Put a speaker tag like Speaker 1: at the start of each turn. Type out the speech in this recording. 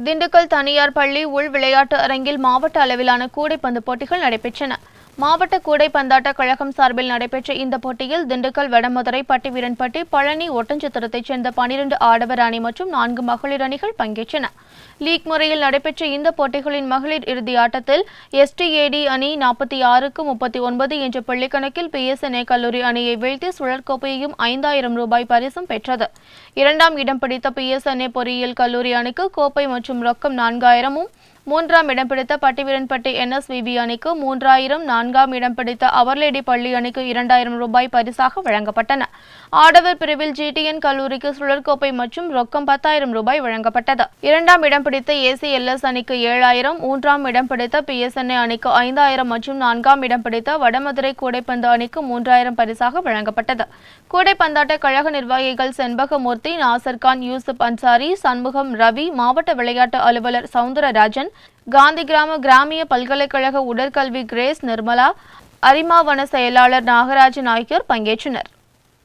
Speaker 1: திண்டுக்கல் தனியார் பள்ளி உள் விளையாட்டு அரங்கில் மாவட்ட அளவிலான கூடைப்பந்து போட்டிகள் நடைபெற்றன. மாவட்ட கூடைப்பந்தாட்ட கழகம் சார்பில் நடைபெற்ற இந்த போட்டியில் திண்டுக்கல், வடமதுரை, பட்டிவீரன்பட்டி, பழனி, ஒட்டன்சத்திரத்தைச் சேர்ந்த 12 ஆடவர் அணி மற்றும் 4 மகளிர் அணிகள் பங்கேற்றன. லீக் முறையில் நடைபெற்ற இந்த போட்டிகளின் மகளிர் இறுதி ஆட்டத்தில் STAD அணி 46-39 என்ற புள்ளிக்கணக்கில் PSNA கல்லூரி அணியை வீழ்த்தி சுழற்கோப்பையையும் 5000 ரூபாய் பரிசும் பெற்றது. 2ஆம் இடம் பிடித்த PSNA பொறியியல் கல்லூரி அணிக்கு கோப்பை மற்றும் ரொக்கம் 4000-உம், 3ஆம் இடம் பிடித்த பட்டிவீரன்பட்டி NSVB அணிக்கு 3000, 4ஆம் இடம் பிடித்த அவர்லேடி பள்ளி அணிக்கு 2000 ரூபாய் பரிசாக வழங்கப்பட்டன. ஆடவர் பிரிவில் GTN கல்லூரிக்கு சுழற்கோப்பை மற்றும் ரொக்கம் 10,000 ரூபாய் வழங்கப்பட்டது. 2ஆம் இடம் பிடித்த ACLS அணிக்கு 7000, 3ஆம் இடம் பிடித்த PSNA அணிக்கு 5000 மற்றும் 4ஆம் இடம் பிடித்த வடமதுரை கூடைப்பந்து அணிக்கு 3000 பரிசாக வழங்கப்பட்டது. கூடைப்பந்தாட்ட கழக நிர்வாகிகள் செண்பகமூர்த்தி, நாசர்கான், யூசுப் அன்சாரி, சண்முகம், ரவி, மாவட்ட விளையாட்டு அலுவலர் சவுந்தரராஜன், காந்தி கிராமிய பல்கலைக்கழக உடற்கல்வி கிரேஸ் நிர்மலா, அரிமாவன செயலாளர் நாகராஜன் ஆகியோர் பங்கேற்றனர்.